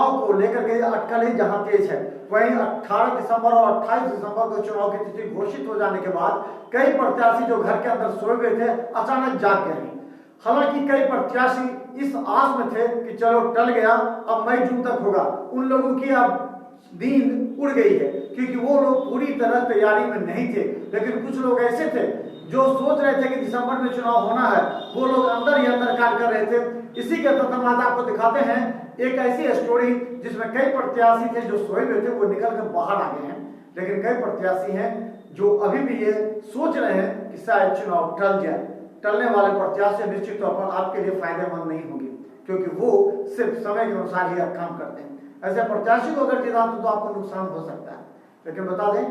चुनाव को लेकर के अटकल ही जहां तेज है, वहीं 18 दिसंबर और 28 दिसंबर को चुनाव की तिथि घोषित हो जाने के बाद कई प्रत्याशी जो घर के अंदर सोए हुए थे अचानक जाग गए हैं। हालांकि कई प्रत्याशी इस आस में थे कि चलो टल गया, अब मई जून तक होगा। उन लोगों की अब नींद उड़ गई है, क्योंकि वो लोग पूरी तरह तैयारी में नहीं थे। लेकिन कुछ लोग ऐसे थे जो सोच रहे थे कि दिसंबर में चुनाव होना है, वो लोग अंदर ही अंदर कार्य कर रहे थे। इसी के तहत आज आपको दिखाते हैं एक ऐसी स्टोरी जिसमें कई प्रत्याशी थे जो सोए हुए थे, वो निकल कर बाहर आ गए हैं। लेकिन कई प्रत्याशी हैं जो अभी भी ये सोच रहे हैं कि शायद चुनाव टल जाए। टलने वाले प्रत्याशी निश्चित तौर पर आपके लिए फायदेमंद नहीं होंगे, क्योंकि वो सिर्फ समय के अनुसार ही काम करते हैं। ऐसे प्रत्याशी को अगर जिता तो आपको नुकसान हो सकता है। लेकिन बता दें,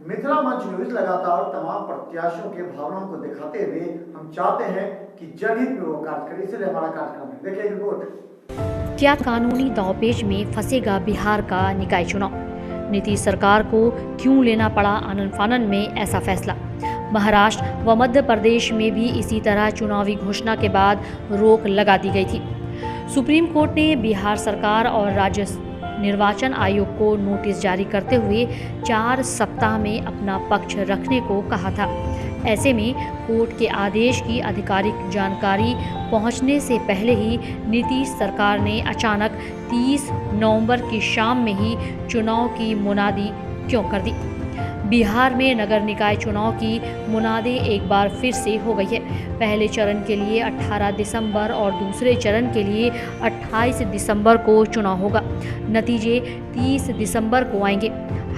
मिथिला मंच न्यूज लगातार तमाम प्रत्याशियों के भावनाओं को दिखाते हुए हम चाहते हैं कि जनहित में वो कार्य करें, इसलिए हमारा कार्यक्रम है। देखिए रिपोर्ट। क्या कानूनी दांवपेच में फंसेगा बिहार का निकाय चुनाव? नीतीश सरकार को क्यों लेना पड़ा आनन फानन में ऐसा फैसला? महाराष्ट्र व मध्य प्रदेश में भी इसी तरह चुनावी घोषणा के बाद रोक लगा दी गई थी। सुप्रीम कोर्ट ने बिहार सरकार और राज्य निर्वाचन आयोग को नोटिस जारी करते हुए 4 सप्ताह में अपना पक्ष रखने को कहा था। ऐसे में कोर्ट के आदेश की आधिकारिक जानकारी पहुंचने से पहले ही नीतीश सरकार ने अचानक 30 नवंबर की शाम में ही चुनाव की मुनादी क्यों कर दी? बिहार में नगर निकाय चुनाव की मुनादी एक बार फिर से हो गई है। पहले चरण के लिए 18 दिसंबर और दूसरे चरण के लिए 28 दिसंबर को चुनाव होगा। नतीजे 30 दिसंबर को आएंगे।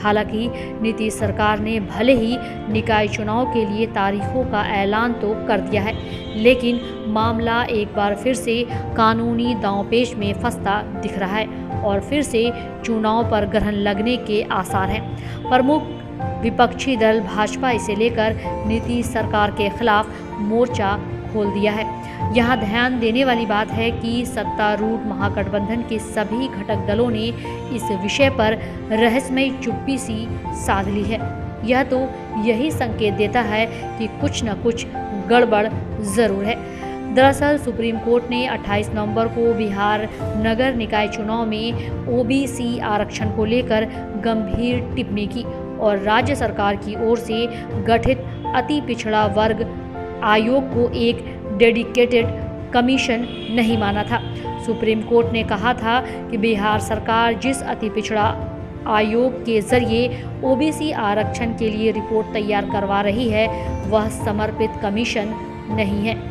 हालांकि नीतीश सरकार ने भले ही निकाय चुनाव के लिए तारीखों का ऐलान तो कर दिया है, लेकिन मामला एक बार फिर से कानूनी दांवपेच में फंसता दिख रहा है और फिर से चुनाव पर ग्रहण लगने के आसार हैं। प्रमुख विपक्षी दल भाजपा इसे लेकर नीतीश सरकार के खिलाफ मोर्चा खोल दिया है। यहाँ ध्यान देने वाली बात है कि सत्तारूढ़ महागठबंधन के सभी घटक दलों ने इस विषय पर रहस्यमय चुप्पी सी साध ली है। यह तो यही संकेत देता है कि कुछ न कुछ गड़बड़ जरूर है। दरअसल सुप्रीम कोर्ट ने 28 नवंबर को बिहार नगर निकाय चुनाव में ओबीसी आरक्षण को लेकर गंभीर टिप्पणी की और राज्य सरकार की ओर से गठित अति पिछड़ा वर्ग आयोग को एक डेडिकेटेड कमीशन नहीं माना था। सुप्रीम कोर्ट ने कहा था कि बिहार सरकार जिस अति पिछड़ा आयोग के जरिए ओबीसी आरक्षण के लिए रिपोर्ट तैयार करवा रही है, वह समर्पित कमीशन नहीं है।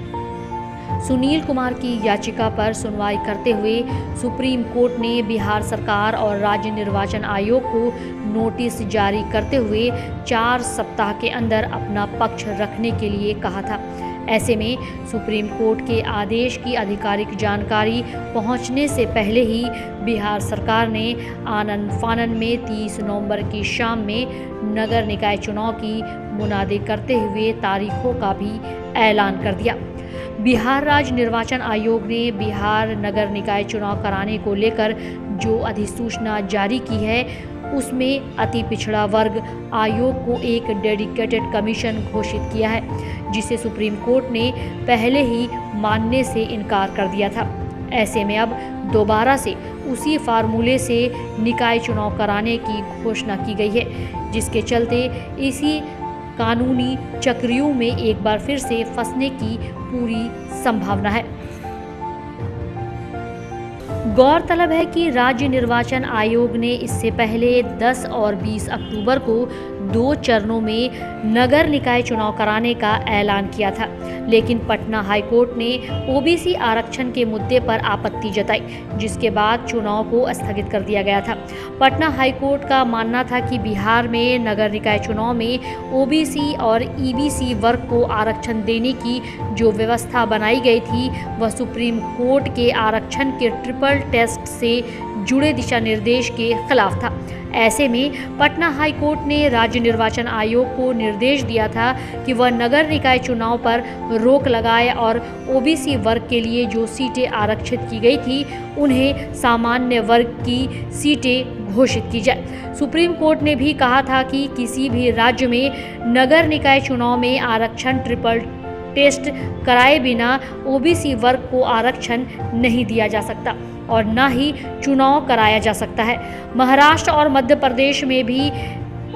सुनील कुमार की याचिका पर सुनवाई करते हुए सुप्रीम कोर्ट ने बिहार सरकार और राज्य निर्वाचन आयोग को नोटिस जारी करते हुए 4 सप्ताह के अंदर अपना पक्ष रखने के लिए कहा था। ऐसे में सुप्रीम कोर्ट के आदेश की आधिकारिक जानकारी पहुंचने से पहले ही बिहार सरकार ने आनन फानन में 30 नवंबर की शाम में नगर निकाय चुनाव की मुनादी करते हुए तारीखों का भी ऐलान कर दिया। बिहार राज्य निर्वाचन आयोग ने बिहार नगर निकाय चुनाव कराने को लेकर जो अधिसूचना जारी की है, उसमें अति पिछड़ा वर्ग आयोग को एक डेडिकेटेड कमीशन घोषित किया है, जिसे सुप्रीम कोर्ट ने पहले ही मानने से इनकार कर दिया था। ऐसे में अब दोबारा से उसी फार्मूले से निकाय चुनाव कराने की घोषणा की गई है, जिसके चलते इसी कानूनी चक्रियों में एक बार फिर से फंसने की पूरी संभावना है। गौरतलब है कि राज्य निर्वाचन आयोग ने इससे पहले 10 और 20 अक्टूबर को 2 चरणों में नगर निकाय चुनाव कराने का ऐलान किया था, लेकिन पटना हाईकोर्ट ने ओबीसी आरक्षण के मुद्दे पर आपत्ति जताई, जिसके बाद चुनाव को स्थगित कर दिया गया था। पटना हाईकोर्ट का मानना था कि बिहार में नगर निकाय चुनाव में ओबीसी और ईबीसी वर्ग को आरक्षण देने की जो व्यवस्था बनाई गई थी, वह सुप्रीम कोर्ट के आरक्षण के ट्रिपल टेस्ट से जुड़े दिशा निर्देश के खिलाफ था। ऐसे में पटना हाई कोर्ट ने राज्य निर्वाचन आयोग को निर्देश दिया था कि वह नगर निकाय चुनाव पर रोक लगाए और ओबीसी वर्ग के लिए जो सीटें आरक्षित की गई थी, उन्हें सामान्य वर्ग की सीटें घोषित की जाए। सुप्रीम कोर्ट ने भी कहा था कि किसी भी राज्य में नगर निकाय चुनाव में आरक्षण ट्रिपल टेस्ट कराए बिना ओबीसी वर्ग को आरक्षण नहीं दिया जा सकता और न ही चुनाव कराया जा सकता है। महाराष्ट्र और मध्य प्रदेश में भी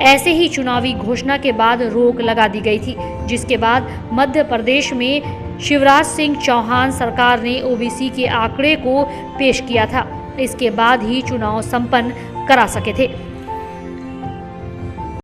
ऐसे ही चुनावी घोषणा के बाद रोक लगा दी गई थी, जिसके बाद मध्य प्रदेश में शिवराज सिंह चौहान सरकार ने ओबीसी के आंकड़े को पेश किया था। इसके बाद ही चुनाव संपन्न करा सके थे।